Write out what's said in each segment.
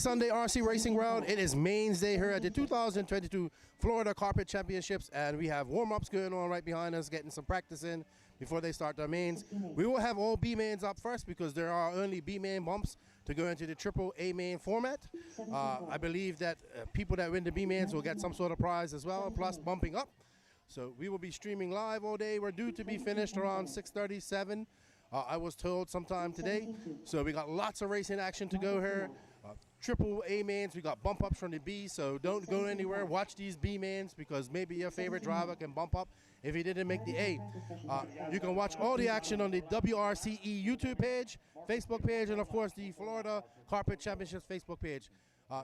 Sunday RC Racing World. It is Mains Day here at the 2022 Florida Carpet Championships, and we have warm-ups going on right behind us, getting some practice in before they start their mains. We will have all B mains up first because there are only B main bumps to go into the triple A main format. I believe that people that win the B mains will get some sort of prize as well, plus bumping up. So we will be streaming live all day. We're due to be finished around 6:37. I was told sometime today. So we got lots of racing action to go here. Triple A mains, we got bump ups from the B, so don't go anywhere. Watch these B mains because maybe your favorite driver can bump up if he didn't make the A. You can watch all the action on the WRCE YouTube page, Facebook page, and of course the Florida Carpet Championships Facebook page.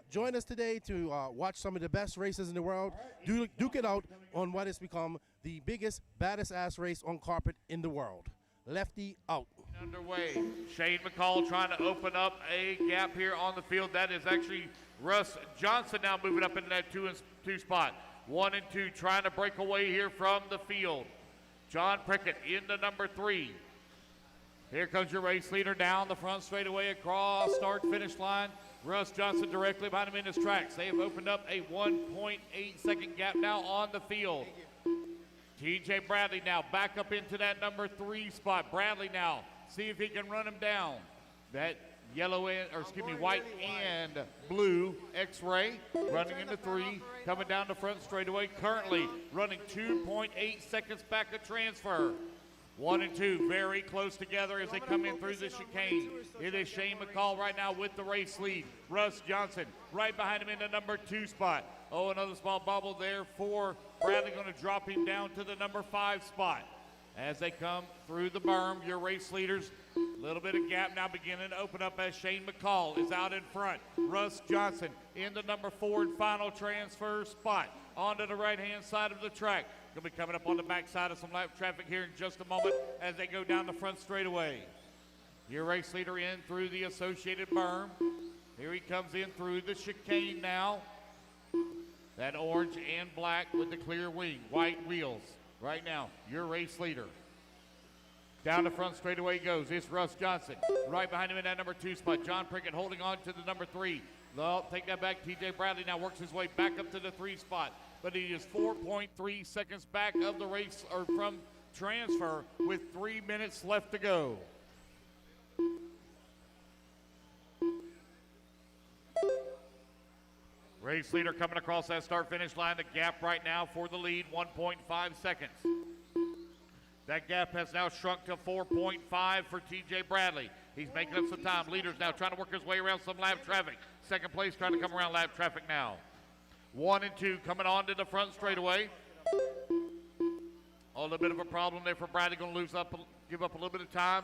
Join us today to watch some of the best races in the world. Duke it out on what has become the biggest, baddest ass race on carpet in the world. Lefty out. Underway. Shane McCall trying to open up a gap here on the field. That is actually Russ Johnson now moving up into that 2 spot. 1 and 2 trying to break away here from the field. John Prickett into number 3. Here comes your race leader down the front straightaway across start finish line. Russ Johnson directly behind him in his tracks. They have opened up a 1.8 second gap now on the field. TJ Bradley now back up into that number 3 spot. Bradley now, see if he can run him down. That white and blue X-ray running into 3, coming down the front straightaway. Currently running 2.8 seconds back of transfer. 1 and 2 very close together as they come in through the chicane. It is Shane McCall right now with the race lead. Russ Johnson right behind him in the number 2 spot. Oh, another small bubble there for Bradley, going to drop him down to the number 5 spot. As they come through the berm, your race leaders, a little bit of gap now beginning to open up as Shane McCall is out in front. Russ Johnson in the number 4 and final transfer spot onto the right-hand side of the track. Going to be coming up on the backside of some lap traffic here in just a moment as they go down the front straightaway. Your race leader in through the associated berm. Here he comes in through the chicane now. That orange and black with the clear wing, white wheels. Right now, your race leader. Down the front straightaway goes. It's Russ Johnson. Right behind him in that number 2 spot. John Prickett holding on to the number 3. Well, take that back. TJ Bradley now works his way back up to the 3 spot. But he is 4.3 seconds back of the race, or from transfer, with 3 minutes left to go. Race leader coming across that start-finish line. The gap right now for the lead, 1.5 seconds. That gap has now shrunk to 4.5 for TJ Bradley. He's making up some time. Leader's now trying to work his way around some lap traffic. Second place trying to come around lap traffic now. 1 and 2 coming on to the front straightaway. A little bit of a problem there for Bradley. Going to give up a little bit of time.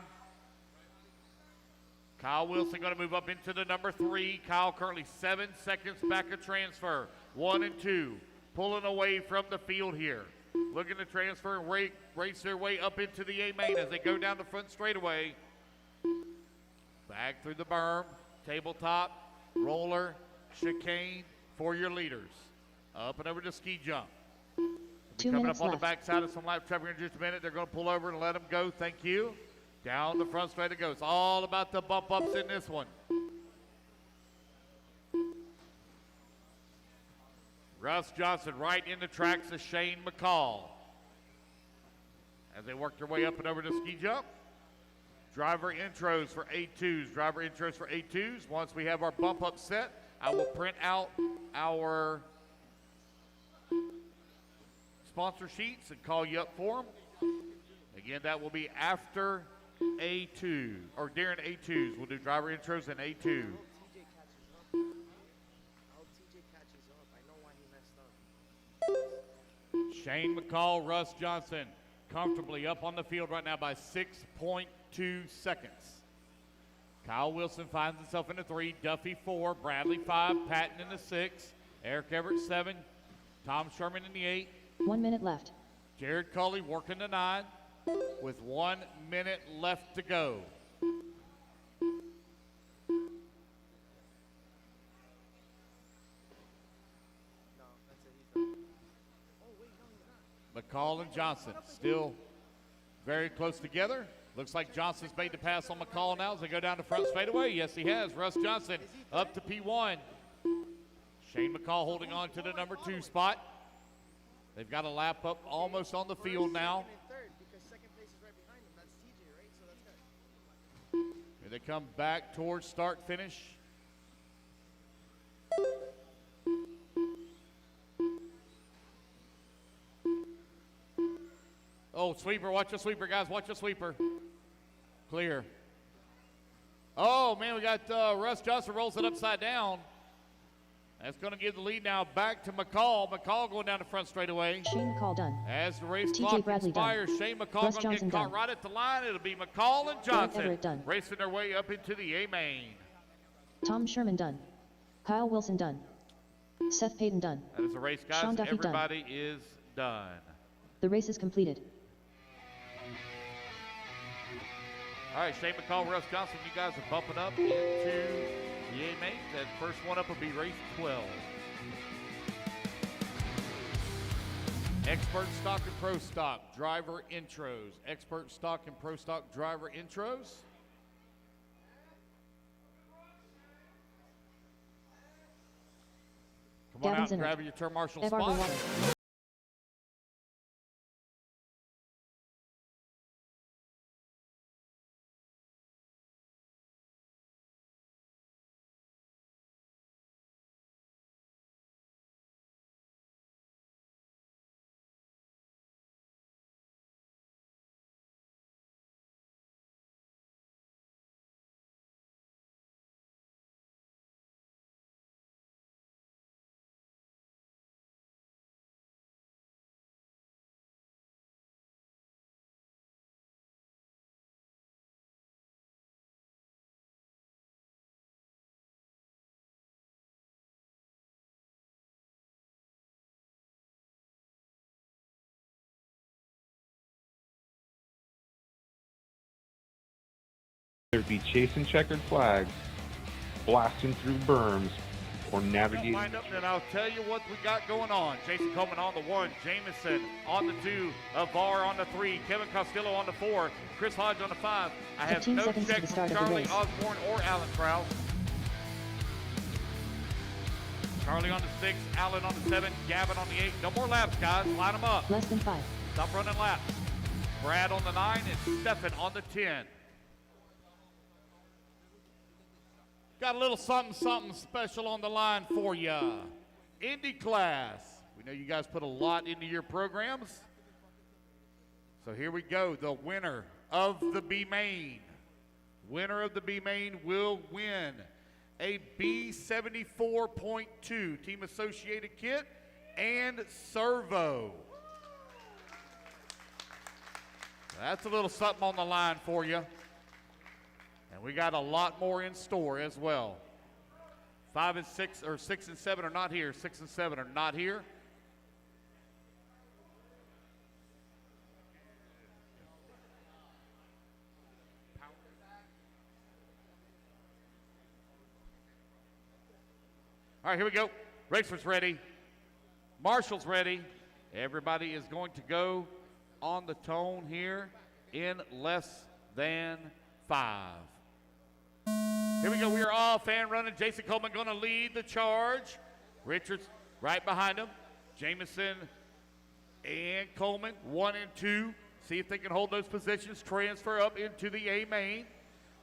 Kyle Wilson going to move up into the number 3. Kyle currently 7 seconds back of transfer. 1 and 2 pulling away from the field here. Looking to transfer and race their way up into the A main as they go down the front straightaway. Back through the berm, tabletop, roller, chicane for your leaders. Up and over to ski jump. Coming up on the backside of some lap traffic in just a minute. They're going to pull over and let them go. Thank you. Down the front straight it goes. All about the bump ups in this one. Russ Johnson right in the tracks of Shane McCall. As they work their way up and over to ski jump. Driver intros for A2s. Driver intros for A2s. Once we have our bump up set, I will print out our sponsor sheets and call you up for them. Again, that will be after A2, or during A2s. We'll do driver intros and A2. Shane McCall, Russ Johnson, comfortably up on the field right now by 6.2 seconds. Kyle Wilson finds himself in the 3, Duffy 4, Bradley 5, Patton in the 6, Eric Everett 7, Tom Sherman in the 8. 1 minute left. Jared Culley working the 9 with 1 minute left to go. McCall and Johnson still very close together. Looks like Johnson's made the pass on McCall now as they go down the front straightaway. Yes, he has. Russ Johnson up to P1. Shane McCall holding on to the number 2 spot. They've got a lap up almost on the field now. Here they come back towards start finish. Oh, sweeper, watch the sweeper, guys, watch the sweeper. Clear. Oh, man, we got Russ Johnson rolls it upside down. That's going to give the lead now back to McCall. McCall going down the front straightaway. Shane McCall done. As the race TJ clock Bradley expires, done. Shane McCall Russ going to get Johnson caught done. right at the line. It'll be McCall and Johnson Everett done. racing their way up into the A main. Tom Sherman done. Kyle Wilson done. Seth Payton done. That is the race, guys. Sean Duffy done. Everybody is done. The race is completed. All right, Shane McCall, Russ Johnson, you guys are bumping up into the A main. That first one up will be race 12. Expert stock and pro stock driver intros. Expert stock and pro stock driver intros. Come on Gavin out and Zinner. grab your turn marshal Evar spot. Bowata. Whether it be chasing checkered flags, blasting through berms, or navigating. Wind up, and I'll tell you what we got going on. Jason Coleman on the 1, Jamison on the 2, Avar on the 3, Kevin Costello on the 4, Chris Hodge on the 5. I have 15 no seconds to check the from start of the Charlie race. Osborne or Alan Krause. Charlie on the 6, Alan on the 7, Gavin on the 8. No more laps, guys. Line them up. Less than 5. Stop running laps. Brad on the 9 and Stefan on the 10. Got a little something special on the line for you. Indy class. We know you guys put a lot into your programs. So here we go. The winner of the B main. Winner of the B main will win a B74.2 Team Associated kit and servo. That's a little something on the line for you. And we got a lot more in store as well. 5 and 6, or 6 and 7 are not here. 6 and 7 are not here. All right, here we go. Racer's ready. Marshall's ready. Everybody is going to go on the tone here in less than 5. Here we go. We are off and running. Jason Coleman going to lead the charge. Richards right behind him. Jamison and Coleman 1 and 2. See if they can hold those positions. Transfer up into the A main.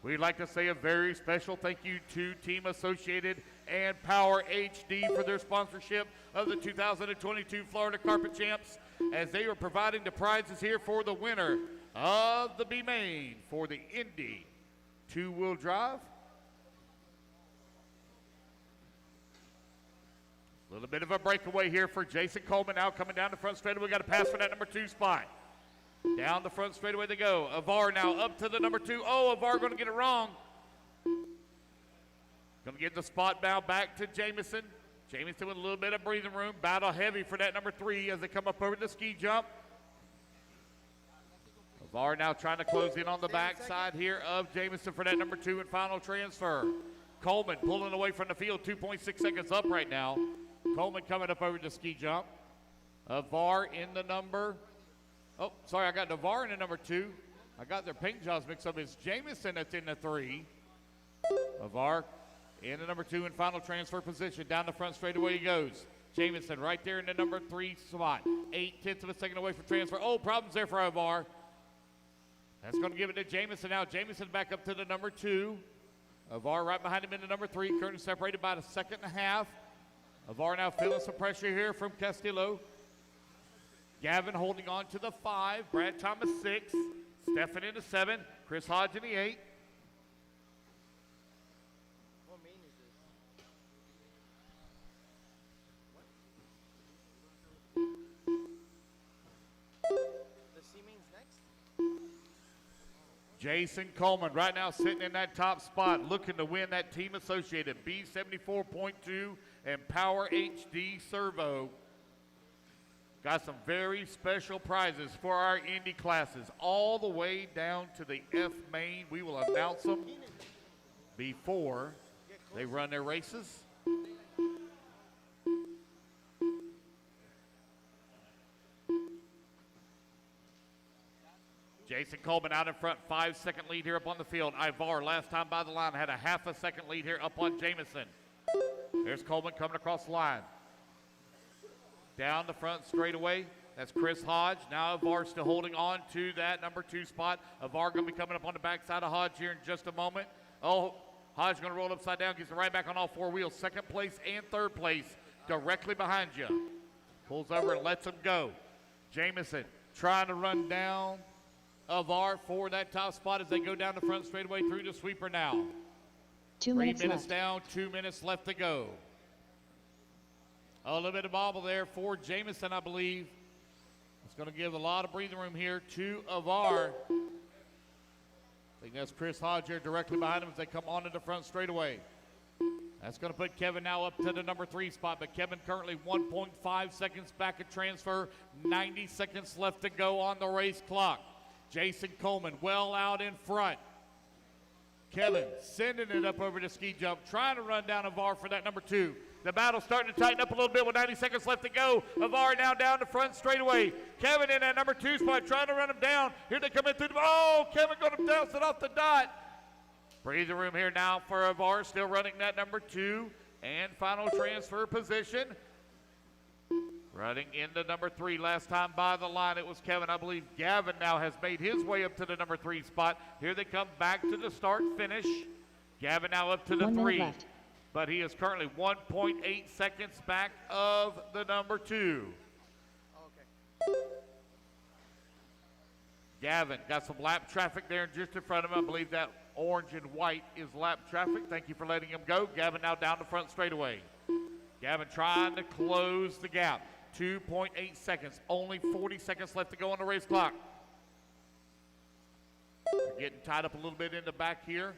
We'd like to say a very special thank you to Team Associated and Power HD for their sponsorship of the 2022 Florida Carpet Champs, as they are providing the prizes here for the winner of the B main for the Indy 2-wheel drive. A little bit of a breakaway here for Jason Coleman now coming down the front straightaway. We got a pass for that number 2 spot. Down the front straightaway they go. Avar now up to the number 2. Oh, Avar going to get it wrong. Going to get the spot now back to Jamison. Jamison with a little bit of breathing room. Battle heavy for that number 3 as they come up over the ski jump. Avar now trying to close in on the backside here of Jamison for that number 2 and final transfer. Coleman pulling away from the field, 2.6 seconds up right now. Coleman coming up over the ski jump. Avar in the number, oh, sorry, I got Navarre in the number 2. I got their paint jobs mixed up. It's Jamison that's in the 3. Avar in the number 2 and final transfer position. Down the front straightaway he goes. Jamison right there in the number 3 spot. 0.8 of a second away from transfer. Oh, problems there for Avar. That's going to give it to Jamison now. Jamison back up to the number 2. Avar right behind him in the number 3. Currently separated by a second and a half. Avar now feeling some pressure here from Castillo. Gavin holding on to the 5. Brad Thomas 6. Stefan in the 7. Chris Hodge in the 8. What main is this? The C main's next? Jason Coleman right now sitting in that top spot looking to win that team associated B74.2 and Power HD Servo. Got some very special prizes for our Indy classes all the way down to the F main. We will announce them before they run their races. Jason Coleman out in front, 5-second lead here up on the field. Ivar last time by the line had a half a second lead here up on Jamison. There's Coleman coming across the line. Down the front straightaway, that's Chris Hodge. Now Ivar still holding on to that number 2 spot. Ivar going to be coming up on the backside of Hodge here in just a moment. Oh, Hodge going to roll upside down, gets it right back on all 4 wheels. Second place and third place directly behind you. Pulls over and lets him go. Jamison trying to run down Ivar for that top spot as they go down the front straightaway through the sweeper now. 2 3 minutes minutes left. down, 2 minutes left to go. A little bit of bobble there for Jamison, I believe. It's going to give a lot of breathing room here to Ivar. I think that's Chris Hodge here directly behind him as they come onto the front straightaway. That's going to put Kevin now up to the number 3 spot, but Kevin currently 1.5 seconds back at transfer. 90 seconds left to go on the race clock. Jason Coleman well out in front. Kevin sending it up over the ski jump, trying to run down Ivar for that number 2. The battle's starting to tighten up a little bit with 90 seconds left to go. Ivar now down the front straightaway. Kevin in that number 2 spot trying to run him down. Here they come in through the, oh, Kevin going to bounce it off the dot. Breathing room here now for Ivar, still running that number 2 and final transfer position. Running into number 3. Last time by the line, it was Kevin. I believe Gavin now has made his way up to the number 3 spot. Here they come back to the start finish. Gavin now up to the 1 minute 3. left. But he is currently 1.8 seconds back of the number 2. Okay. Gavin got some lap traffic there just in front of him. I believe that orange and white is lap traffic. Thank you for letting him go. Gavin now down the front straightaway. Gavin trying to close the gap. 2.8 seconds. Only 40 seconds left to go on the race clock. They're getting tied up a little bit in the back here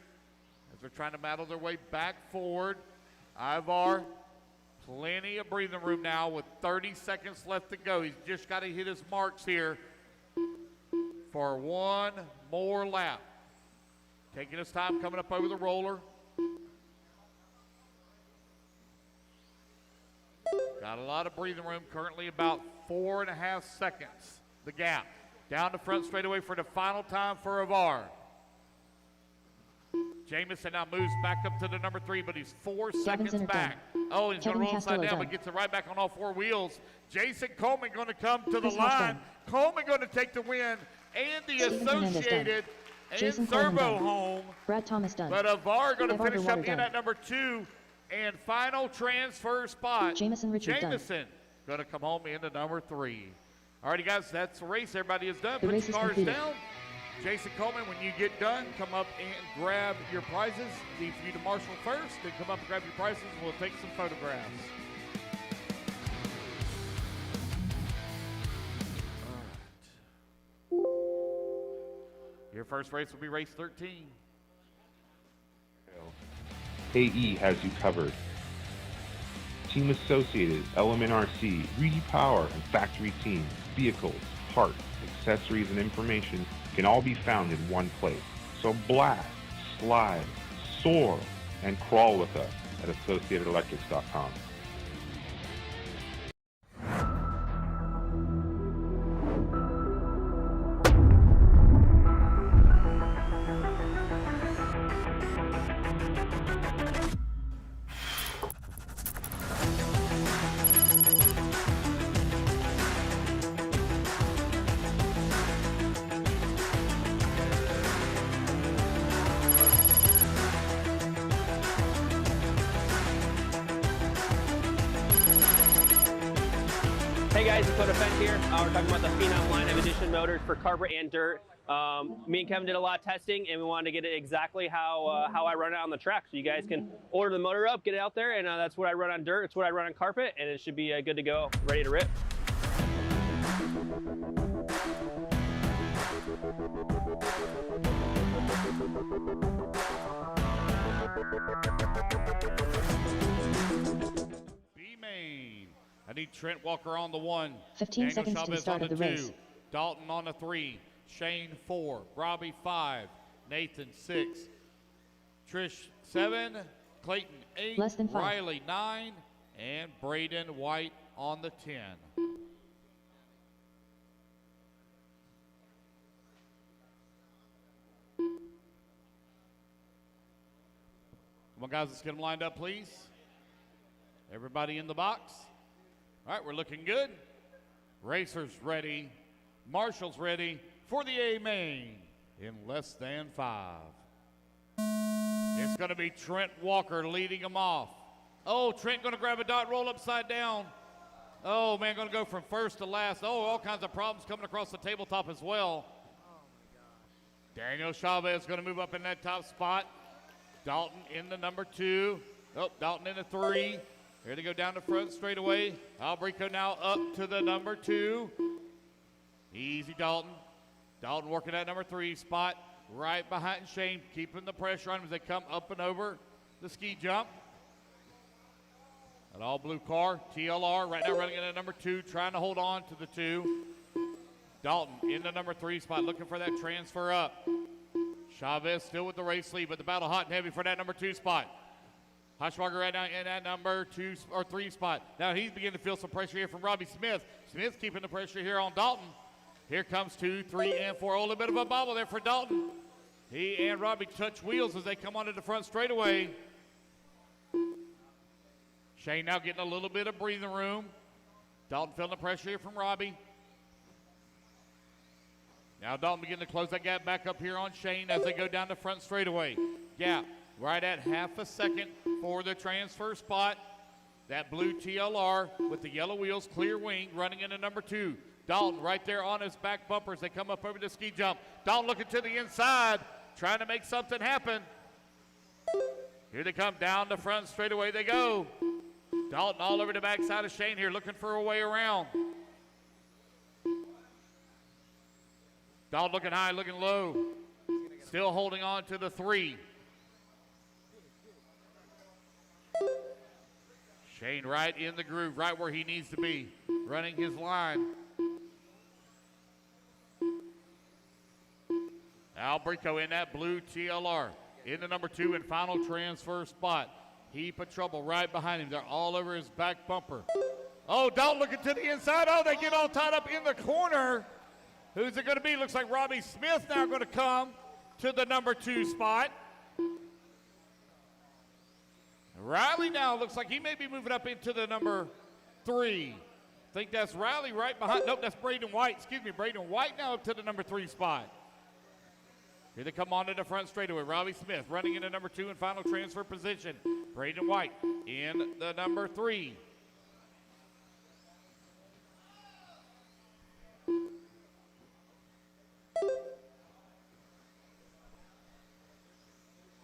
as they're trying to battle their way back forward. Ivar, plenty of breathing room now with 30 seconds left to go. He's just got to hit his marks here for one more lap. Taking his time coming up over the roller. Got a lot of breathing room, currently about 4.5 seconds, the gap. Down the front straightaway for the final time for Ivar. Jamison now moves back up to the number 3, but he's 4 seconds back. Oh, he's going to roll upside down, but gets it right back on all 4 wheels. Jason Coleman going to come to the line. Coleman going to take the win and the associated and servo home. Brad Thomas done. But Ivar going to finish up in at number 2 and final transfer spot. Jamison Richard done. Jamison going to come home into number 3. All righty, guys, that's the race. Everybody is done. The Put race your is cars completed. down. Jason Coleman, when you get done, come up and grab your prizes. Leave for you to marshal first, then come up and grab your prizes. We'll take some photographs. All right. Your first race will be race 13. AE has you covered. Team Associated, Element RC, Reedy Power, and Factory Team, vehicles, parts, accessories, and information can all be found in one place. So blast, slide, soar, and crawl with us at AssociatedElectrics.com. Hey guys, it's Dakota Fence here. We're talking about the Phenom line of edition motors for carpet and dirt. Me and Kevin did a lot of testing, and we wanted to get it exactly how I run it on the track. So you guys can order the motor up, get it out there, and that's what I run on dirt. It's what I run on carpet, and it should be good to go, ready to rip. B-Main. I need Trent Walker on the 1. 15 Daniel seconds to the Chavez start on of the 2. race. Dalton on the 3. Shane 4. Robbie 5. Nathan 6. Trish 7. Clayton 8. Less than 5. Riley 9. And Braden White on the 10. Come on, guys, let's get them lined up, please. Everybody in the box. All right, we're looking good. Racers ready. Marshall's ready for the A main in less than 5. It's going to be Trent Walker leading them off. Oh, Trent going to grab a dot, roll upside down. Oh, man, going to go from first to last. Oh, all kinds of problems coming across the tabletop as well. Daniel Chavez going to move up in that top spot. Dalton in the number 2. Oh, Dalton in the 3. Here they go down the front straightaway. Albrico now up to the number 2. Easy, Dalton. Dalton working that number 3 spot. Right behind Shane, keeping the pressure on him as they come up and over the ski jump. An all blue car, TLR, right now running in at number 2, trying to hold on to the 2. Dalton in the number 3 spot, looking for that transfer up. Chavez still with the race lead, but the battle hot and heavy for that number 2 spot. Hoshwager right now in that number 2 or 3 spot. Now he's beginning to feel some pressure here from Robbie Smith. Smith's keeping the pressure here on Dalton. Here comes 2, 3, and 4. A little bit of a bobble there for Dalton. He and Robbie touch wheels as they come onto the front straightaway. Shane now getting a little bit of breathing room. Dalton feeling the pressure here from Robbie. Now Dalton beginning to close that gap back up here on Shane as they go down the front straightaway. Gap right at half a second for the transfer spot. That blue TLR with the yellow wheels, clear wing, running into number 2. Dalton right there on his back bumpers. They come up over the ski jump. Dalton looking to the inside, trying to make something happen. Here they come down the front straightaway they go. Dalton all over the backside of Shane here, looking for a way around. Dalton looking high, looking low. Still holding on to the 3. Shane right in the groove, right where he needs to be, running his line. Albrico in that blue TLR in the number 2 and final transfer spot. Heap of trouble right behind him. They're all over his back bumper. Oh, Dalton looking to the inside. Oh, they get all tied up in the corner. Who's it going to be? Looks like Robbie Smith now going to come to the number 2 spot. Riley now looks like he may be moving up into the number 3. I think that's Riley right behind. Nope, that's Braden White. Excuse me, Braden White now up to the number 3 spot. Here they come on to the front straightaway. Robbie Smith running into number 2 in final transfer position. Braden White in the number 3.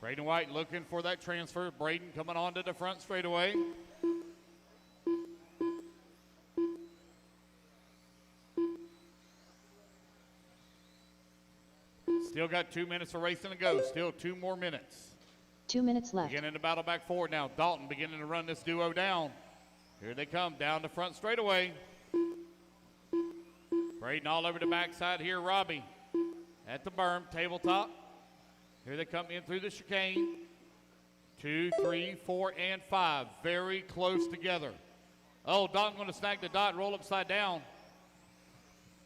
Braden White looking for that transfer. Braden coming on to the front straightaway. Still got 2 minutes of racing to go. Still 2 more minutes. 2 minutes left. Beginning to battle back forward now. Dalton beginning to run this duo down. Here they come down the front straightaway. Braden all over the backside here. Robbie at the berm, tabletop. Here they come in through the chicane. 2, 3, 4, and 5. Very close together. Oh, Dalton going to snag the dot, roll upside down.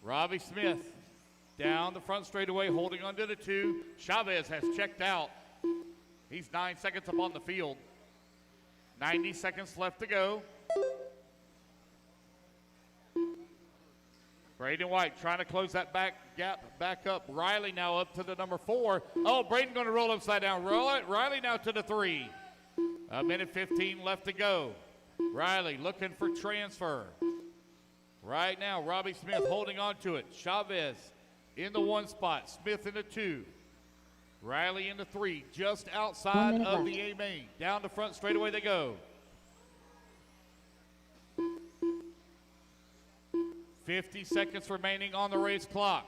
Robbie Smith down the front straightaway, holding onto the 2. Chavez has checked out. He's 9 seconds up on the field. 90 seconds left to go. Braden White trying to close that back gap back up. Riley now up to the number 4. Oh, Braden going to roll upside down. Riley now to the 3. A minute 15 left to go. Riley looking for transfer. Right now, Robbie Smith holding on to it. Chavez in the 1 spot. Smith in the 2. Riley in the 3. Just outside of left. the A main. Down the front straightaway they go. 50 seconds remaining on the race clock.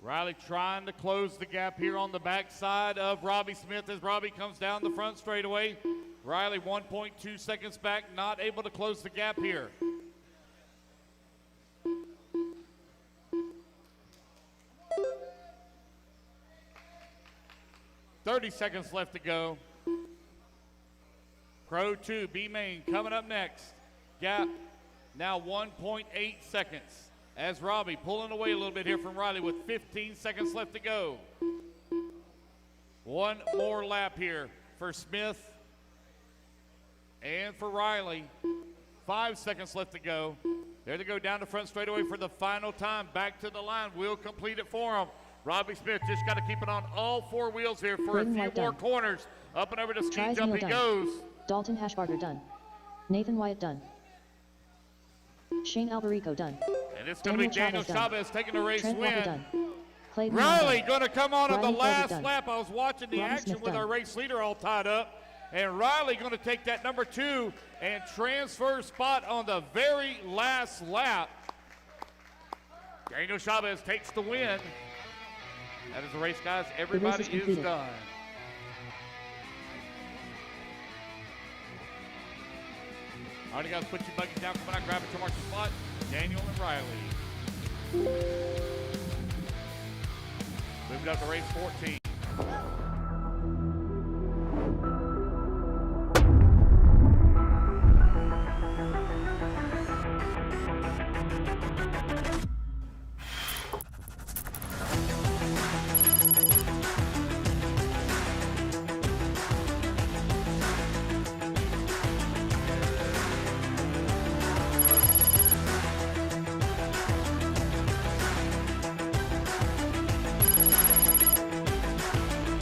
Riley trying to close the gap here on the backside of Robbie Smith as Robbie comes down the front straightaway. Riley 1.2 seconds back, not able to close the gap here. .30 seconds left to go. Pro 2, B main coming up next. Gap now 1.8 seconds as Robbie pulling away a little bit here from Riley with 15 seconds left to go. One more lap here for Smith and for Riley. 5 seconds left to go. There they go down the front straightaway for the final time. Back to the line. We'll complete it for them. Robbie Smith just got to keep it on all 4 wheels here for a few more corners. Up and over to ski jump he goes. Dalton Hashbarger done. Nathan Wyatt done. Shane Alberico done. And it's going to be Daniel Chavez taking the race Trent win. Walker done. Clayton Riley going to come on Riley the last done. lap. I was watching the Robin action Smith with done. our race leader all tied up. And Riley going to take that number 2 and transfer spot on the very last lap. Daniel Chavez takes the win. That is the race, guys. Everybody is done. All right, guys, put your buggies down. Come on out, grab it to mark the spot. Daniel and Riley. Moving up to race 14.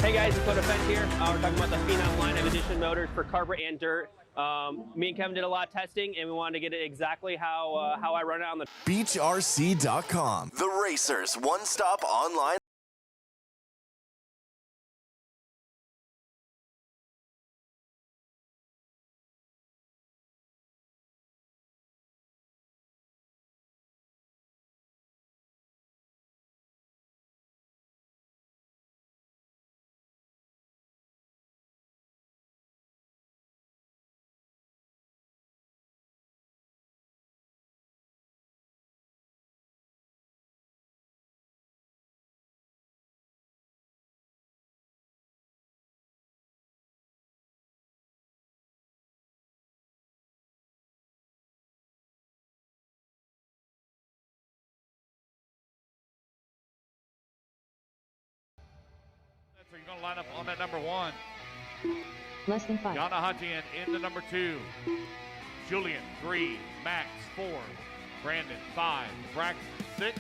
Hey guys, it's Defense here. We're talking about the Phenom line of edition motors for carpet and dirt. Me and Kevin did a lot of testing, and we wanted to get it exactly how I run it on the. BeachRC.com, the racers' one-stop online. So you're going to line up on that number 1. Less than 5. Yana Hatian in the number 2. Julian 3. Max 4. Brandon 5. Braxton 6.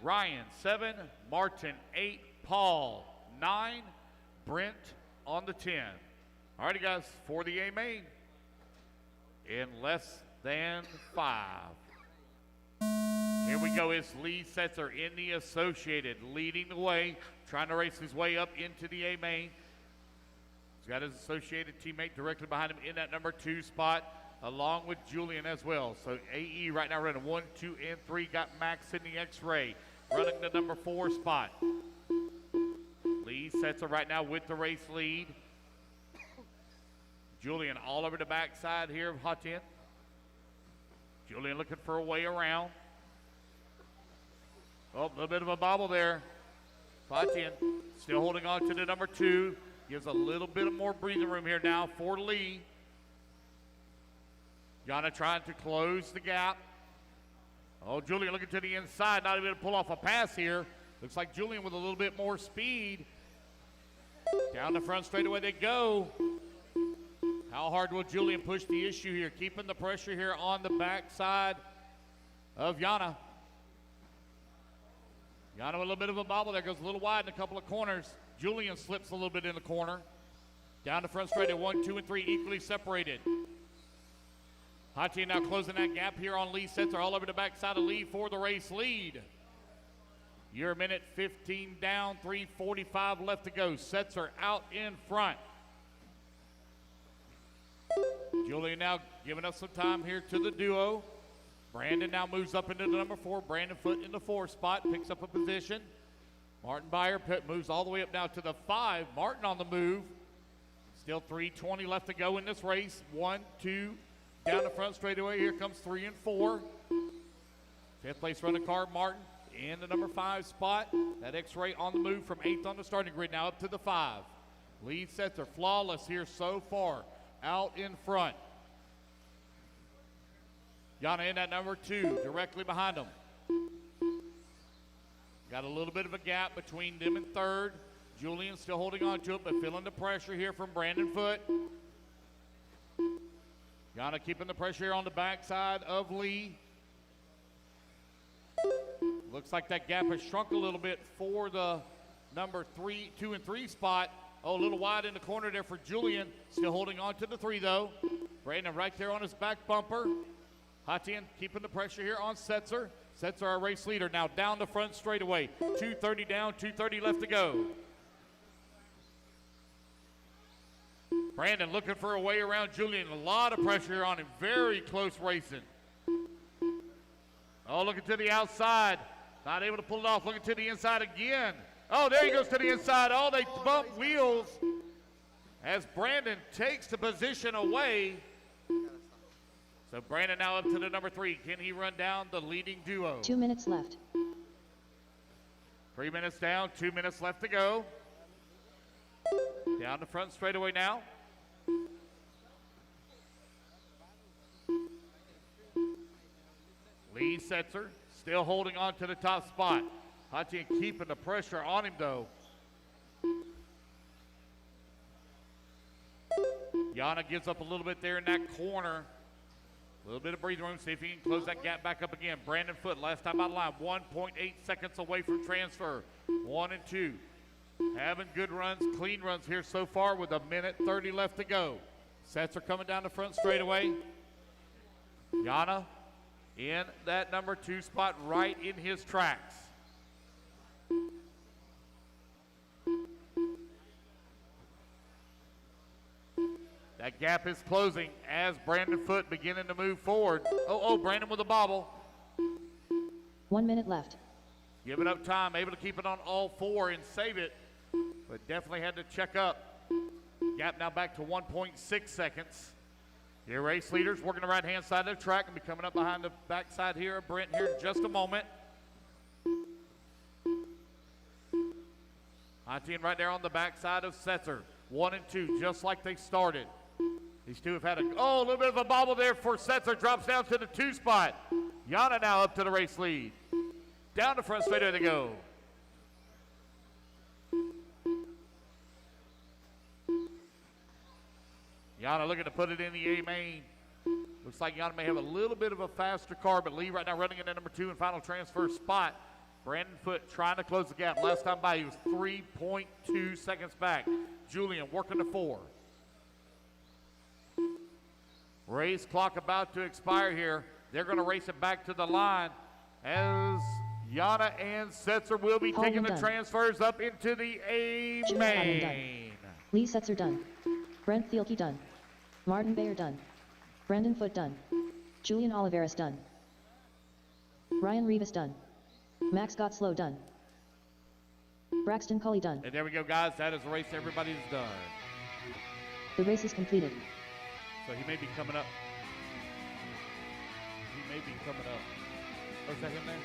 Ryan 7. Martin 8. Paul 9. Brent on the 10. All righty, guys, for the A main in less than 5. Here we go. It's Lee Setzer in the Associated, leading the way, trying to race his way up into the A main. He's got his Associated teammate directly behind him in that number 2 spot, along with Julian as well. So AE right now running 1, 2, and 3. Got Max in the X-Ray, running the number 4 spot. Lee Setzer right now with the race lead. Julian all over the backside here of Hatian. Julian looking for a way around. Oh, a little bit of a bobble there. Hatian still holding on to the number 2. Gives a little bit more breathing room here now for Lee. Yana trying to close the gap. Oh, Julian looking to the inside, not even able to pull off a pass here. Looks like Julian with a little bit more speed. Down the front straightaway they go. How hard will Julian push the issue here? Keeping the pressure here on the backside of Yana. Yana with a little bit of a bobble there. Goes a little wide in a couple of corners. Julian slips a little bit in the corner. Down the front straightaway, 1, 2, and 3 equally separated. Hachi now closing that gap here on Lee Setzer all over the backside of Lee for the race lead. You're a minute 15 down, 3:45 left to go. Setzer out in front. Julian now giving us some time here to the duo. Brandon now moves up into the number 4. Brandon Foote in the 4 spot, picks up a position. Martin Beyer moves all the way up now to the 5. Martin on the move. Still 3:20 left to go in this race. 1, 2, down the front straightaway. Here comes 3 and 4. 5th place running car, Martin in the number 5 spot. That X-Ray on the move from 8th on the starting grid, now up to the 5. Lead sets are flawless here so far, out in front. Yana in that number 2, directly behind them. Got a little bit of a gap between them and 3rd. Julian still holding on to it, but feeling the pressure here from Brandon Foote. Yana keeping the pressure here on the backside of Lee. Looks like that gap has shrunk a little bit for the number 2 and 3 spot. Oh, a little wide in the corner there for Julian. Still holding on to the 3 though. Brandon right there on his back bumper. Hatian keeping the pressure here on Setzer. Setzer, our race leader, now down the front straightaway. 2:30 down, 2:30 left to go. Brandon looking for a way around Julian. A lot of pressure on him. Very close racing. Oh, looking to the outside. Not able to pull it off. Looking to the inside again. Oh, there he goes to the inside. Oh, they bump wheels as Brandon takes the position away. So Brandon now up to the number 3. Can he run down the leading duo? 2 minutes left. 3 minutes down, 2 minutes left to go. Down the front straightaway now. Lee Setzer still holding on to the top spot. Hatian keeping the pressure on him though. Yana gives up a little bit there in that corner. A little bit of breathing room, see if he can close that gap back up again. Brandon Foote, last time out of line, 1.8 seconds away from transfer. 1 and 2. Having good runs, clean runs here so far with a minute 30 left to go. Setzer coming down the front straightaway. Yana in that number 2 spot right in his tracks. That gap is closing as Brandon Foote beginning to move forward. Brandon with a bobble. 1 minute left. Giving up time, able to keep it on all 4 and save it, but definitely had to check up. Gap now back to 1.6 seconds. Your race leaders working the right-hand side of the track and be coming up behind the backside here of Brent here in just a moment. Hatian right there on the backside of Setzer. 1 and 2, just like they started. These two have had a little bit of a bobble there for Setzer. Drops down to the 2 spot. Yana now up to the race lead. Down the front straightaway they go. Yana looking to put it in the A main. Looks like Yana may have a little bit of a faster car, but Lee right now running in at number 2 and final transfer spot. Brandon Foote trying to close the gap. Last time by he was 3.2 seconds back. Julian working the 4. Race clock about to expire here. They're going to race it back to the line as Yana and Setzer will be taking the transfers up into the A main. Lee Setzer done. Brent Thielke done. Martin Beyer done. Brandon Foote done. Julian Oliveras done. Ryan Rivas done. Max Gottslow done. Braxton Cully done. And there we go, guys. That is the race everybody's done. The race is completed. So he may be coming up. He may be coming up. Oh, is that him there?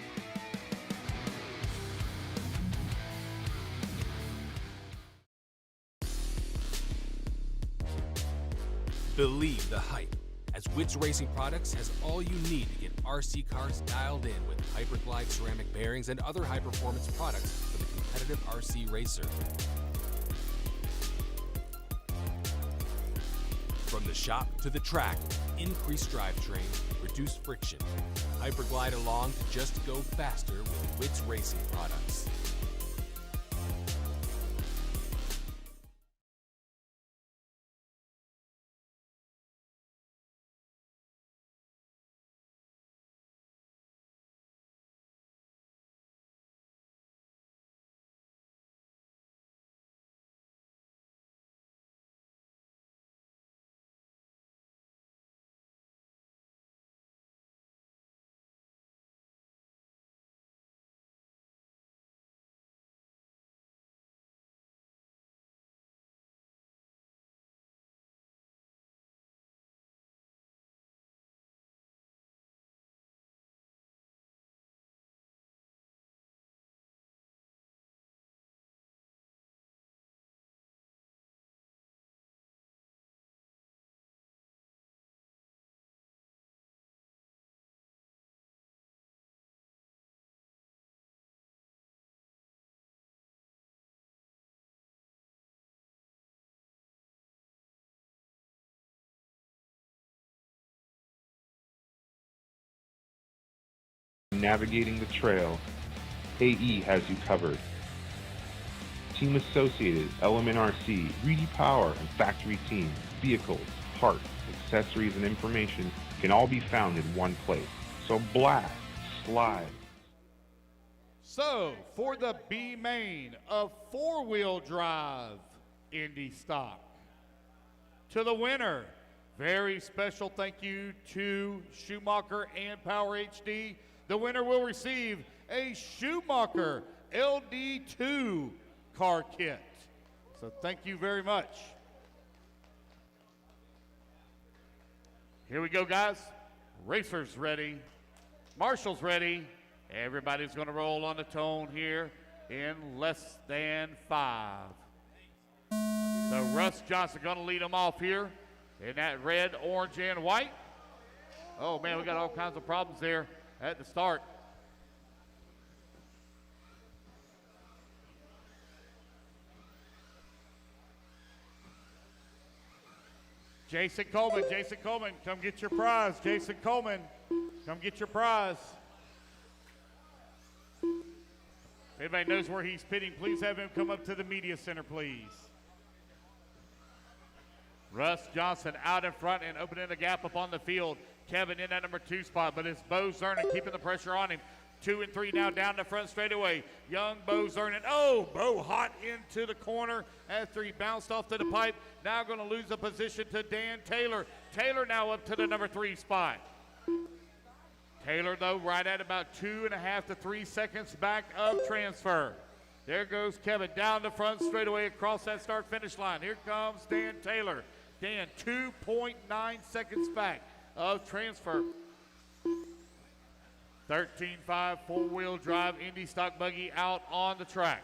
Believe the hype, as Wits Racing Products has all you need to get RC cars dialed in with Hyperglide ceramic bearings and other high-performance products for the competitive RC racer. From the shop to the track, increased drivetrain, reduced friction. Hyperglide along to just go faster with Wits Racing Products. navigating the trail, AE has you covered. Team Associated, Element RC, Reedy Power, and Factory Team, vehicles, parts, accessories, and information can all be found in one place. So blast, slide. So, for the B main of four-wheel drive Indy stock, to the winner, very special thank you to Schumacher and Power HD. The winner will receive a Schumacher LD2 car kit. So thank you very much. Here we go, guys. Racers ready. Marshall's ready. Everybody's going to roll on the tone here in less than 5. So Russ Johnson going to lead them off here in that red, orange, and white. Oh, man, we got all kinds of problems there at the start. Jason Coleman, come get your prize. Jason Coleman, come get your prize. If anybody knows where he's pitting, please have him come up to the media center, please. Russ Johnson out in front and opening the gap up on the field. Kevin in that number 2 spot, but it's Bo Zernin keeping the pressure on him. 2 and 3 now down the front straightaway. Young Bo Zernin. Oh, Bo hot into the corner after he bounced off to the pipe. Now going to lose the position to Dan Taylor. Taylor now up to the number 3 spot. Taylor, though, right at about 2.5 to 3 seconds back of transfer. There goes Kevin down the front straightaway across that start-finish line. Here comes Dan Taylor. Dan, 2.9 seconds back of transfer. 13.5 four-wheel drive Indy stock buggy out on the track.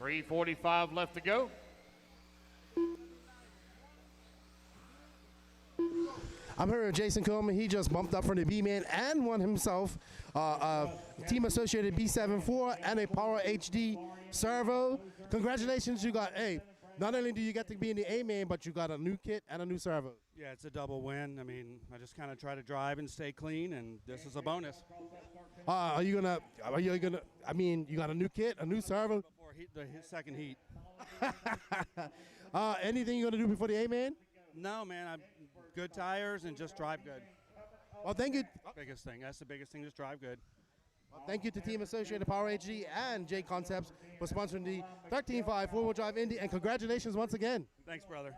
3:45 left to go. I'm hearing Jason Coleman. He just bumped up from the B-Man and won himself Team Associated B74 and a Power HD servo. Congratulations, you got not only do you get to be in the A-main, but you got a new kit and a new servo. Yeah, it's a double win. I mean, I just kind of try to drive and stay clean, and this is a bonus. You got a new kit, a new servo? Before the second heat. Anything you're going to do before the A-main? No, man, I'm good tires and just drive good. Well, thank you. Biggest thing. That's the biggest thing, just drive good. Well, thank you to Team Associated Power HD and J Concepts for sponsoring the 13.5 four-wheel drive Indy, and congratulations once again. Thanks, brother.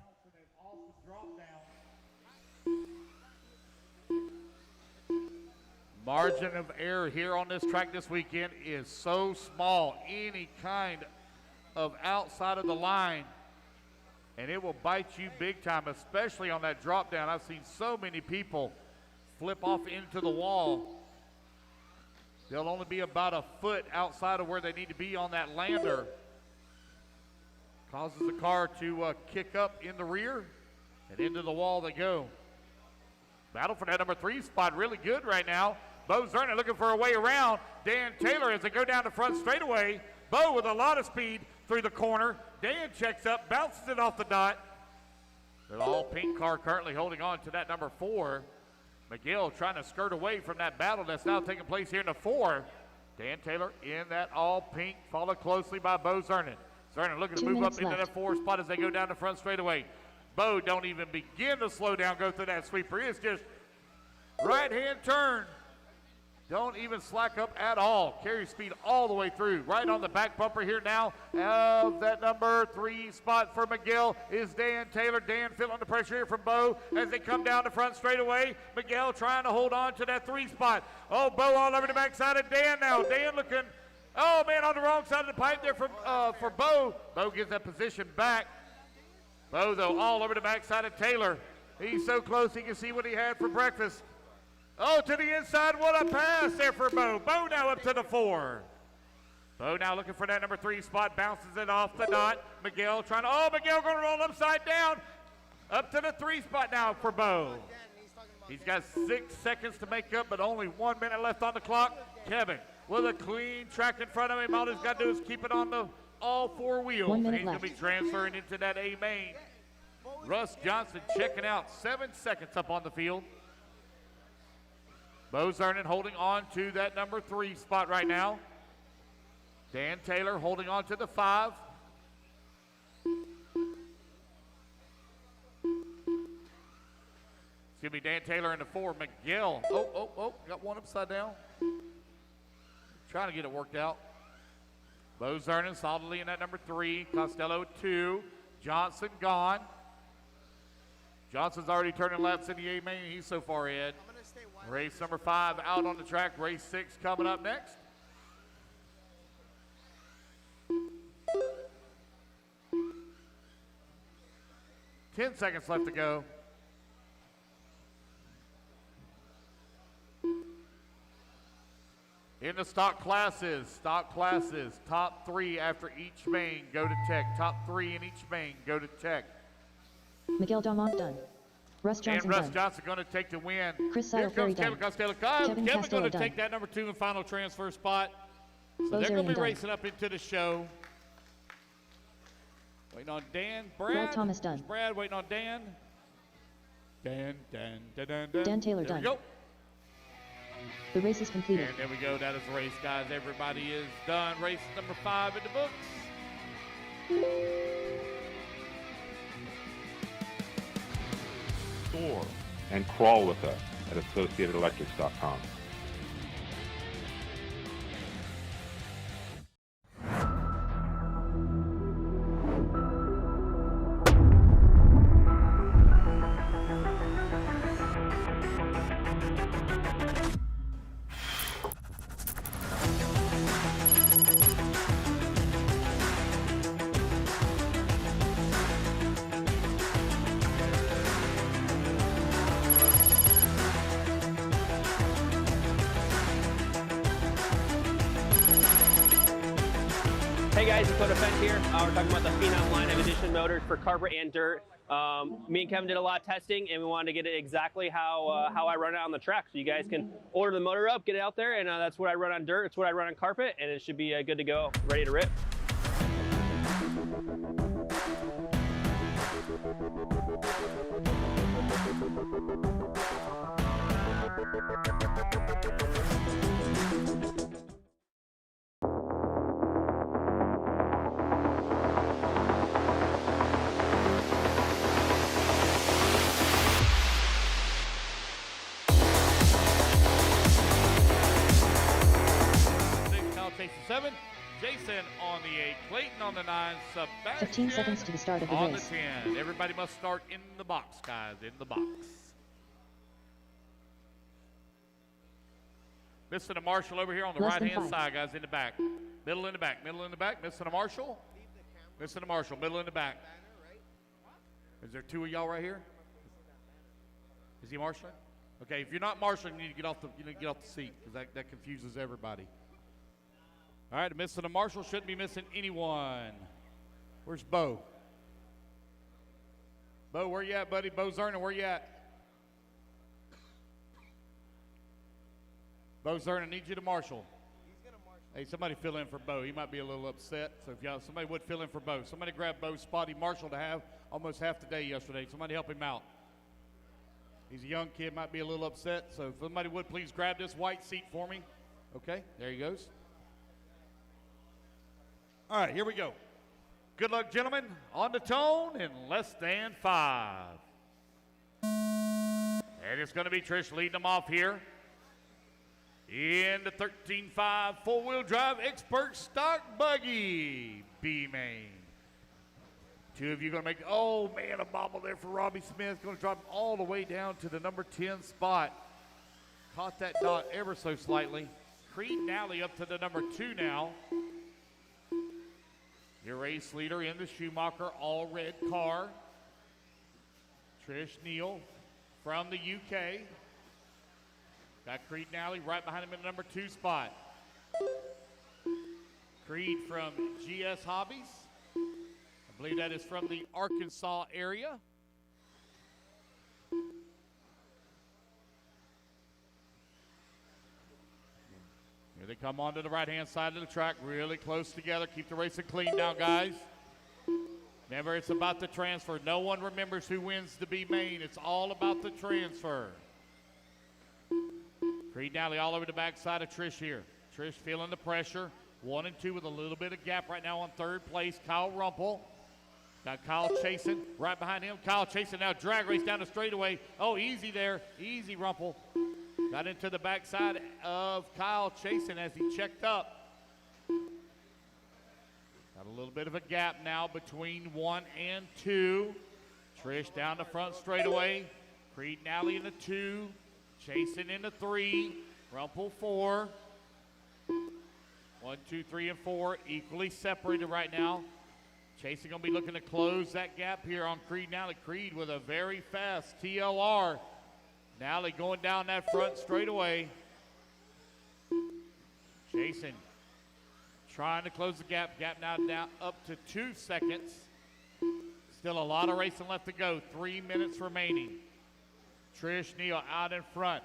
Margin of error here on this track this weekend is so small. Any kind of outside of the line, and it will bite you big time, especially on that drop down. I've seen so many people flip off into the wall. They'll only be about a foot outside of where they need to be on that lander. Causes the car to kick up in the rear, and into the wall they go. Battle for that number 3 spot really good right now. Bo Zernin looking for a way around. Dan Taylor as they go down the front straightaway. Bo with a lot of speed through the corner. Dan checks up, bounces it off the dot. The all-pink car currently holding on to that number 4. McGill trying to skirt away from that battle that's now taking place here in the 4. Dan Taylor in that all-pink, followed closely by Bo Zernin. Zernin looking to move up into that 4 spot as they go down the front straightaway. Bo don't even begin to slow down, go through that sweeper. It's just right-hand turn. Don't even slack up at all. Carry speed all the way through. Right on the back bumper here now of that number 3 spot for McGill is Dan Taylor. Dan feeling the pressure here from Bo as they come down the front straightaway. McGill trying to hold on to that 3 spot. Oh, Bo all over the backside of Dan now. Dan looking, oh man, on the wrong side of the pipe there for Bo. Bo gets that position back. Bo though all over the backside of Taylor. He's so close he can see what he had for breakfast. Oh, to the inside, what a pass there for Bo. Bo now up to the 4. Bo now looking for that number 3 spot, bounces it off the dot. McGill trying to, McGill going to roll upside down. Up to the 3 spot now for Bo. He's got 6 seconds to make up, but only 1 minute left on the clock. Kevin with a clean track in front of him. All he's got to do is keep it on all 4 wheels. 1 minute He's going to be transferring into that A main. Russ Johnson checking out. 7 seconds up on the field. Bo Zernan holding on to that number 3 spot right now. Dan Taylor holding on to the 5. Excuse me, Dan Taylor in the 4. Miguel. Oh, got one upside down. Trying to get it worked out. Bo Zernan solidly in that number 3. Costello 2. Johnson gone. Johnson's already turning laps in the A main. He's so far ahead. Race number 5 out on the track. Race 6 coming up next. Ten seconds left to go. In the stock classes, top 3 after each main go to tech. Top 3 in each main go to tech. Miguel Dalmont done. Russ Johnson and Russ done. Johnson going to take the win. Chris Here Seidel comes Kevin Costello. Kevin going to done. take that number 2 and final transfer spot. So Bo they're going to be done. racing up into the show. Waiting on Dan. Brad Thomas done. Brad waiting on Dan. Dan. Dan Taylor there done. We go. The race is completed. And there we go. That is the race, guys. Everybody is done. Race number 5 in the books. Soar and crawl with us at AssociatedElectrics.com. Hey guys, it's Fence here. We're talking about the Phenom line of edition motors for carpet and dirt. Me and Kevin did a lot of testing, and we wanted to get it exactly how I run it on the track. So you guys can order the motor up, get it out there, and that's what I run on dirt. It's what I run on carpet, and it should be good to go, ready to rip. Jason 7, Jason on the 8, Clayton on the 9, Sebastian 15 seconds to the start of the on race. the 10. Everybody must start in the box, guys, in the box. Missing a Marshall over here on the right-hand side, guys, in the back. Middle in the back, middle in the back. Missing a Marshall. Missing a Marshall, middle in the back. Is there 2 of y'all right here? Is he marshalling? Okay, if you're not marshalling, you need to get off the seat because that confuses everybody. All right, missing a Marshall, shouldn't be missing anyone. Where's Bo? Bo, where you at, buddy? Bo Zernan, where you at? Bo Zernan, need you to marshal. He's gonna marshal. Hey, somebody fill in for Bo. He might be a little upset. So if somebody would fill in for Bo. Somebody grab Bo's spot. He marshaled to have almost half the day yesterday. Somebody help him out. He's a young kid, might be a little upset. So if somebody would please grab this white seat for me. Okay, there he goes. All right, here we go. Good luck, gentlemen. On the tone in less than 5. And it's going to be Trish leading them off here in the 13.5 four-wheel drive expert stock buggy B main. 2 of you going to make, oh man, a bobble there for Robbie Smith. Going to drop him all the way down to the number 10 spot. Caught that dot ever so slightly. Creed Nally up to the number 2 now. Your race leader in the Schumacher all-red car. Trish Neal from the UK. Got Creed Nally right behind him in the number 2 spot. Creed from GS Hobbies. I believe that is from the Arkansas area. Here they come onto the right-hand side of the track, really close together. Keep the racing clean now, guys. Remember, it's about the transfer. No one remembers who wins the B main. It's all about the transfer. Creed Nally all over the backside of Trish here. Trish feeling the pressure. 1 and 2 with a little bit of gap right now on third place. Kyle Rumpel. Got Kyle chasing right behind him. Kyle chasing now, drag race down the straightaway. Oh, easy there. Easy, Rumpel. Got into the backside of Kyle chasing as he checked up. Got a little bit of a gap now between 1 and 2. Trish down the front straightaway. Creed Nally in the 2. Chasing in the 3. Rumpel 4. 1, 2, 3, and 4 equally separated right now. Chasing going to be looking to close that gap here on Creed Nally. Creed with a very fast TLR. Nally going down that front straightaway. Chasing trying to close the gap. Gap now down up to 2 seconds. Still a lot of racing left to go. 3 minutes remaining. Trish Neal out in front.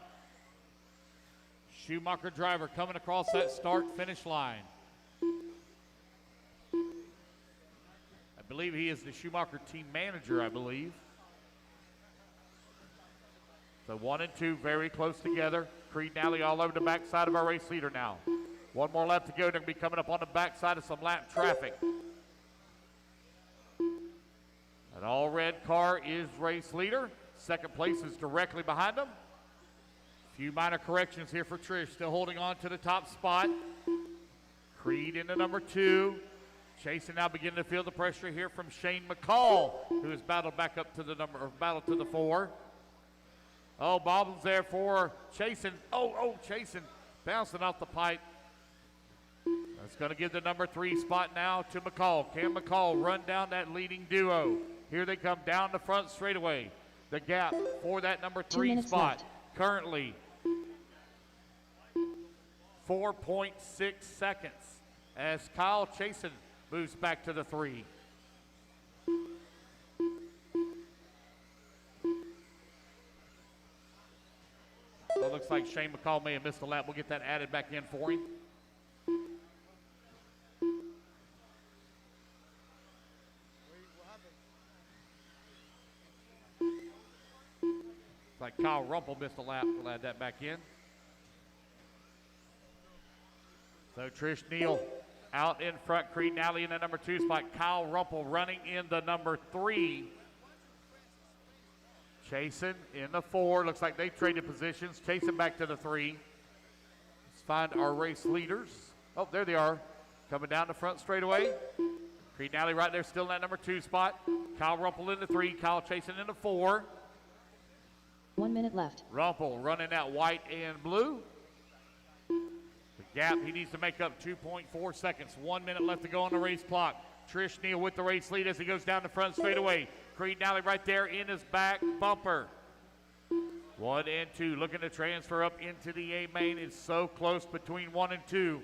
Schumacher driver coming across that start-finish line. I believe he is the Schumacher team manager, I believe. So 1 and 2 very close together. Creed Nally all over the backside of our race leader now. 1 more lap to go. They're going to be coming up on the backside of some lap traffic. An all-red car is race leader. Second place is directly behind them. Few minor corrections here for Trish. Still holding on to the top spot. Creed into number 2. Chasing now beginning to feel the pressure here from Shane McCall, who has battled back up to the battled to the 4. Oh, Bobbles there for Chasing. Chasing. Bouncing off the pipe. That's going to give the number 3 spot now to McCall. Can McCall run down that leading duo? Here they come down the front straightaway. The gap for that number 3 spot. Left. Currently 4.6 seconds as Kyle Chasen moves back to the 3. Well, looks like Shane McCall may have missed a lap. We'll get that added back in for him. Like Kyle Rumpel missed a lap. We'll add that back in. So Trish Neal out in front. Creed Nally in the number 2 spot. Kyle Rumpel running in the number 3. Chasing in the 4. Looks like they traded positions. Chasing back to the 3. Let's find our race leaders. Oh, there they are. Coming down the front straightaway. Creed Nally right there still in that number 2 spot. Kyle Rumpel in the 3. Kyle Chasing in the 4. 1 minute left. Rumpel running that white and blue. The gap, he needs to make up 2.4 seconds. 1 minute left to go on the race clock. Trish Neal with the race lead as he goes down the front straightaway. Creed Nally right there in his back bumper. 1 and 2 looking to transfer up into the A main. It's so close between 1 and 2.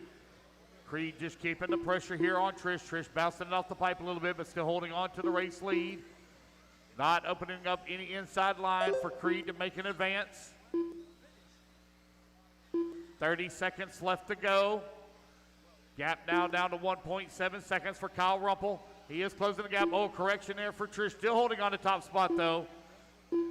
Creed just keeping the pressure here on Trish. Trish bouncing it off the pipe a little bit, but still holding on to the race lead. Not opening up any inside line for Creed to make an advance. 30 seconds left to go. Gap now down to 1.7 seconds for Kyle Rumpel. He is closing the gap. Oh, correction there for Trish. Still holding on to top spot, though.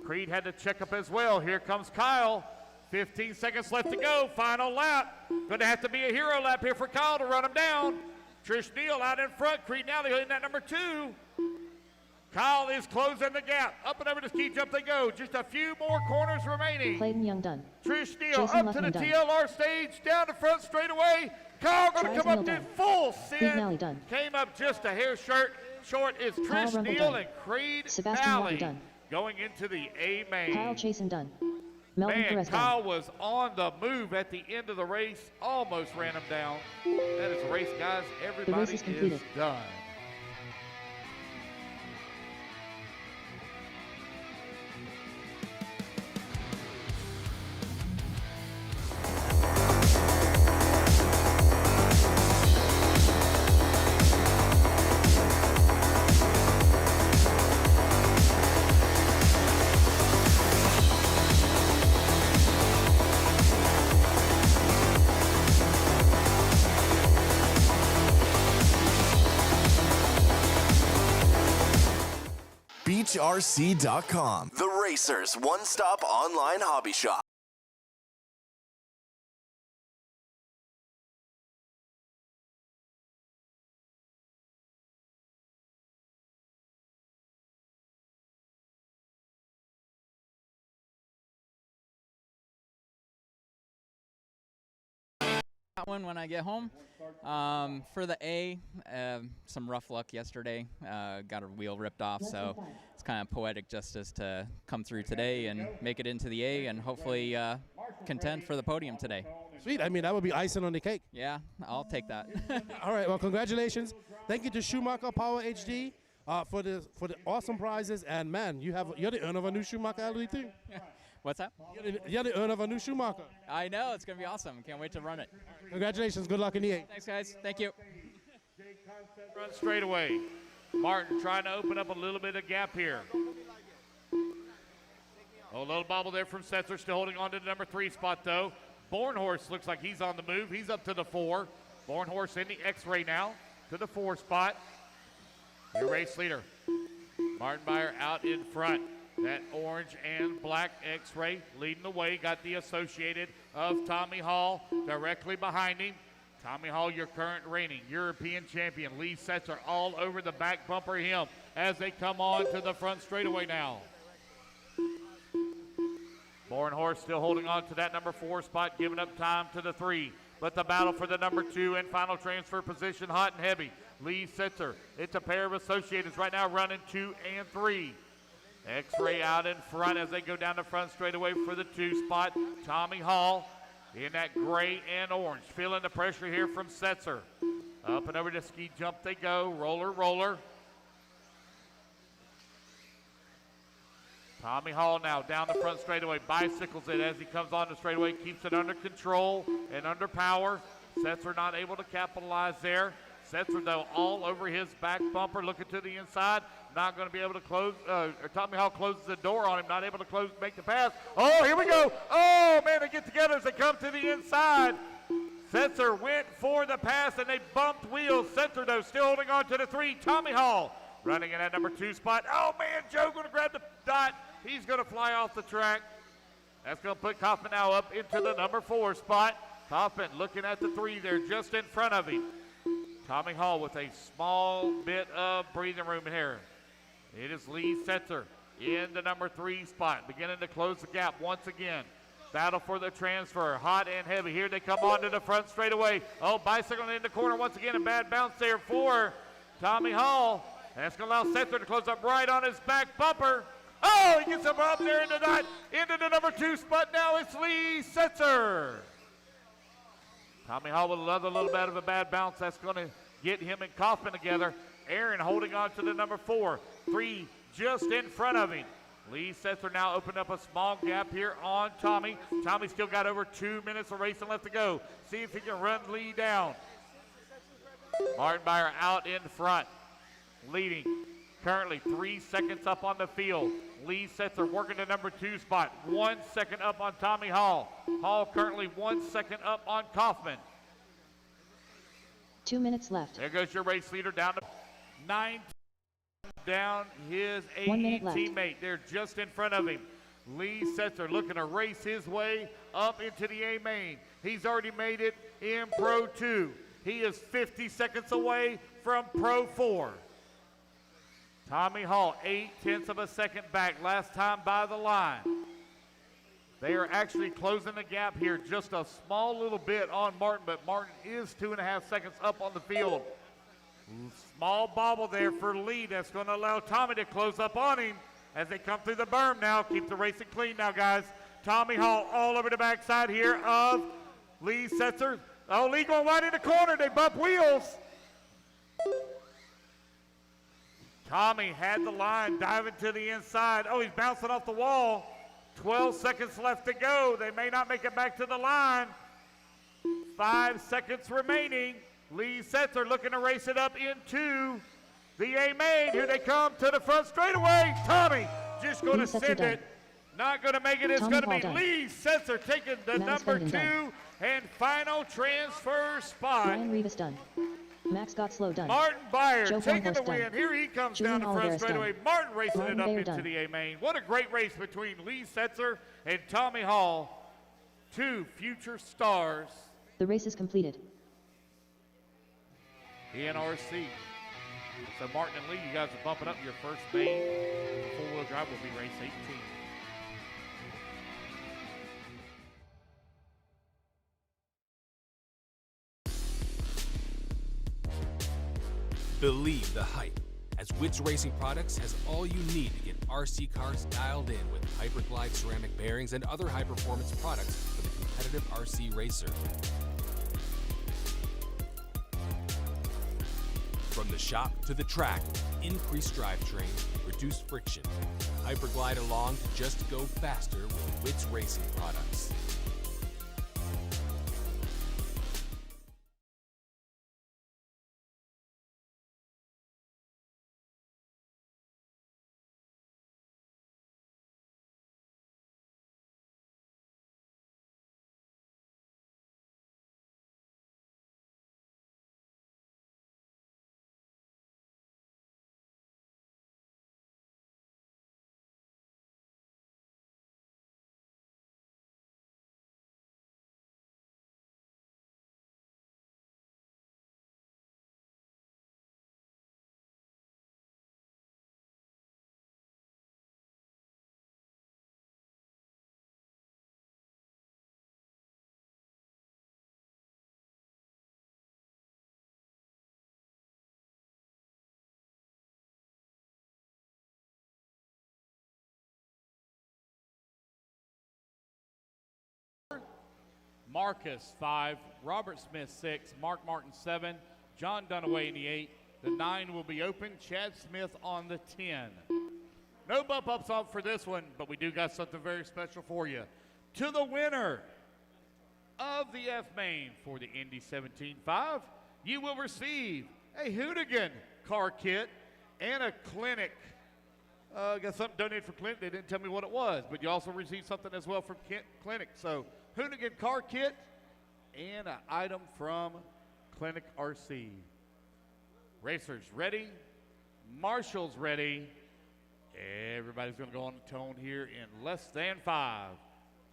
Creed had to check up as well. Here comes Kyle. 15 seconds left to go. Final lap. Going to have to be a hero lap here for Kyle to run him down. Trish Neal out in front. Creed Nally in that number 2. Kyle is closing the gap. Up and over the ski jump they go. Just a few more corners remaining. Clayton Young done. Trish Neal Jason up to the Luckman done. TLR stage, down the front straightaway. Kyle going to Charles come up Neal to done. full Creed Nally sin. done. Came up just a hair short is Kyle Trish Rumpel Neal done. and Creed Sebastian Nally Walker done. going into the A main. Kyle Chasen done. Melvin Man, Perez Kyle done. was on the move at the end of the race. Almost ran him down. That is a race, guys. Everybody race is completed. done. BeachRC.com, the Racers' one-stop online hobby shop. that one when I get home. For the A, some rough luck yesterday. Got a wheel ripped off, so it's kind of poetic justice to come through today and make it into the A and hopefully contend for the podium today. Sweet. I mean, that would be icing on the cake. Yeah, I'll take that. All right. Well, congratulations. Thank you to Schumacher Power HD for the awesome prizes. And man, you're the owner of a new Schumacher LD3. What's that? You're the owner of a new Schumacher. I know, it's going to be awesome. Can't wait to run it. Congratulations. Good luck in the 8. Thanks, guys. Thank you. Run straight away. Martin trying to open up a little bit of gap here. A little bobble there from Setzer, still holding on to the number 3 spot, though. Bornhorst looks like he's on the move. He's up to the 4. Bornhorst in the X-ray now to the 4 spot. Your race leader, Martin Beyer out in front. That orange and black X-ray leading the way. Got the Associated of Tommy Hall directly behind him. Tommy Hall, your current reigning European champion. Lee Setzer all over the back bumper of him as they come on to the front straightaway now. Bornhorst still holding on to that number 4 spot, giving up time to the 3. But the battle for the number 2 and final transfer position, hot and heavy. Lee Setzer, it's a pair of Associateds right now running 2 and 3. X-ray out in front as they go down the front straightaway for the 2 spot. Tommy Hall in that gray and orange. Feeling the pressure here from Setzer. Up and over to ski jump they go. Roller, roller. Tommy Hall now down the front straightaway. Bicycles it as he comes on the straightaway. Keeps it under control and under power. Setzer not able to capitalize there. Setzer, though, all over his back bumper, looking to the inside. Not going to be able to close. Tommy Hall closes the door on him. Not able to make the pass. Oh, here we go. Oh, man, they get together as they come to the inside. Setzer went for the pass, and they bumped wheels. Setzer, though, still holding on to the 3. Tommy Hall running in that number 2 spot. Oh, man, Joe going to grab the dot. He's going to fly off the track. That's going to put Kaufman now up into the number 4 spot. Kaufman looking at the 3 there just in front of him. Tommy Hall with a small bit of breathing room here. It is Lee Setzer in the number 3 spot, beginning to close the gap once again. Battle for the transfer, hot and heavy. Here they come on to the front straightaway. Oh, bicycling in the corner once again, a bad bounce there for Tommy Hall. That's going to allow Setzer to close up right on his back bumper. Oh, he gets him up there into the number 2 spot. Now it's Lee Setzer. Tommy Hall with another little bit of a bad bounce. That's going to get him and Kaufman together. Aaron holding on to the number 4. 3 just in front of him. Lee Setzer now opened up a small gap here on Tommy. Tommy still got over 2 minutes of racing left to go. See if he can run Lee down. Martin Beyer out in front, leading. Currently 3 seconds up on the field. Lee Setzer working the number 2 spot. 1 second up on Tommy Hall. Hall currently 1 second up on Kaufman. 2 minutes left. There goes your race leader down to 9. Down his 1 AE minute left. teammate. They're just in front of him. Lee Setzer looking to race his way up into the A main. He's already made it in Pro 2. He is 50 seconds away from Pro 4. Tommy Hall, 0.8 of a second back last time by the line. They are actually closing the gap here just a small little bit on Martin, but Martin is 2.5 seconds up on the field. Small bobble there for Lee. That's going to allow Tommy to close up on him as they come through the berm now. Keep the racing clean now, guys. Tommy Hall all over the backside here of Lee Setzer. Oh, Lee going right in the corner. They bump wheels. Tommy had the line diving to the inside. Oh, he's bouncing off the wall. 12 seconds left to go. They may not make it back to the line. 5 seconds remaining. Lee Setzer looking to race it up into the A main. Here they come to the front straightaway. Tommy just going to send it. Not going to make it. It's going to be Lee Setzer taking the number 2 and final transfer spot. Ryan Rivas done. Max got slow done. Martin Beyer Joe taking the Bornhorst win. done. Here he comes Julian down the front Oliveras straightaway. done. Martin racing Martin it up Beyer into done. the A main. What a great race between Lee Setzer and Tommy Hall. 2 future stars. The race is completed. WRCE. So Martin and Lee, you guys are bumping up your first main. Four-wheel drive will be race 18. Believe the hype, as Wits Racing Products has all you need to get RC cars dialed in with Hyperglide ceramic bearings and other high-performance products for the competitive RC racer. From the shop to the track, increased drivetrain, reduced friction. Hyperglide along to just go faster with Wits Racing Products. Marcus 5, Robert Smith 6, Mark Martin 7, John Dunaway in the 8. The 9 will be open, Chad Smith on the 10. No bump ups on for this one, but we do got something very special for you. To the winner of the F main for the Indy 17.5, you will receive a Hoonigan car kit and a Clinic. Got something donated for Clinic. They didn't tell me what it was, but you also received something as well from Clinic. So Hoonigan car kit and an item from Clinic RC. Racers ready, marshals ready. Everybody's going to go on the tone here in less than 5.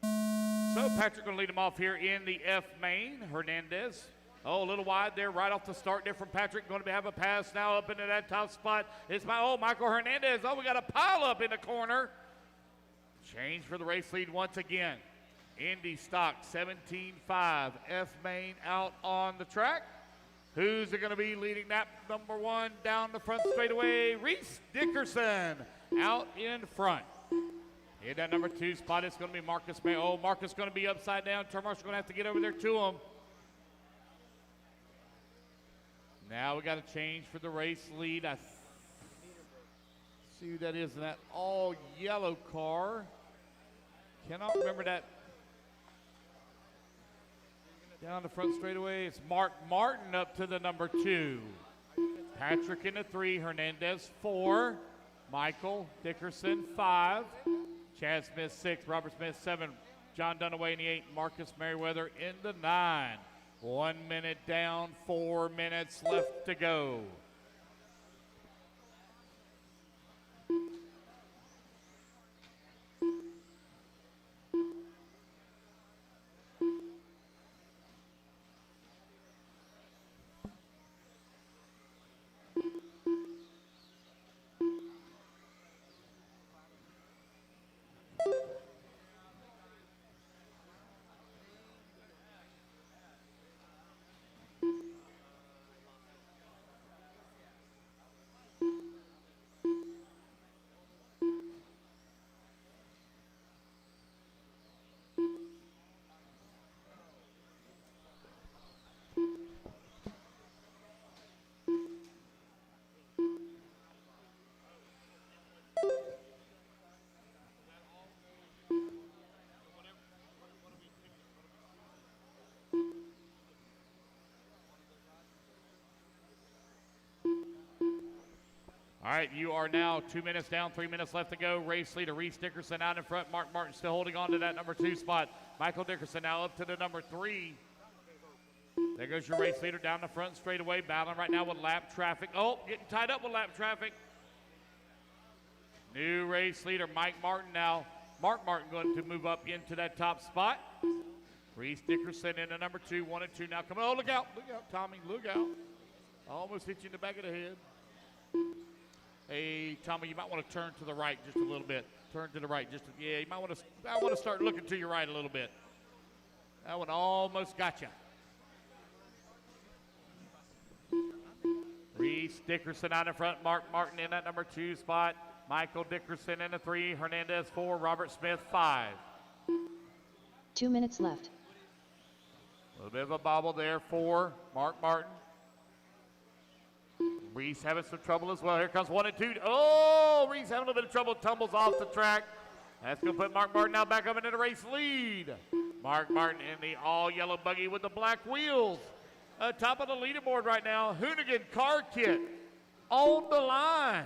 So Patrick going to lead them off here in the F main. Hernandez, a little wide there right off the start there from Patrick. Going to have a pass now up into that top spot. It's Michael Hernandez. We got a pile up in the corner. Change for the race lead once again. Indy stock 17.5, F main out on the track. Who's it going to be leading that number 1 down the front straightaway? Reese Dickerson out in front. In that number 2 spot, it's going to be Marcus May. Marcus going to be upside down. Turn Marshall going to have to get over there to him. Now we got a change for the race lead. I see who that is in that all yellow car. Cannot remember that. Down the front straightaway, it's Mark Martin up to the number 2. Patrick in the 3, Hernandez 4, Michael Dickerson 5, Chad Smith 6, Robert Smith 7, John Dunaway in the 8, Marcus Merriweather in the 9. 1 minute down, 4 minutes left to go. All right, you are now 2 minutes down, 3 minutes left to go. Race leader Reese Dickerson out in front. Mark Martin still holding on to that number 2 spot. Michael Dickerson now up to the number 3. There goes your race leader down the front straightaway, battling right now with lap traffic. Getting tied up with lap traffic. New race leader Mike Martin now. Mark Martin going to move up into that top spot. Reese Dickerson in the number 2, 1 and 2 now. Come on, look out, Tommy, look out. Almost hit you in the back of the head. Hey, Tommy, you might want to turn to the right just a little bit. Turn to the right you might want to start looking to your right a little bit. That one almost got you. Reese Reese Dickerson out in front. Mark Martin in at number 2 spot. Michael Dickerson in the 3. Hernandez 4. Robert Smith 5. 2 minutes left. A little bit of a bobble there for Mark Martin. Reese having some trouble as well. Here comes 1 and 2. Oh, Reese having a little bit of trouble. Tumbles off the track. That's going to put Mark Martin now back up into the race lead. Mark Martin in the all-yellow buggy with the black wheels. Top of the leaderboard right now. Hoonigan Car Kit on the line.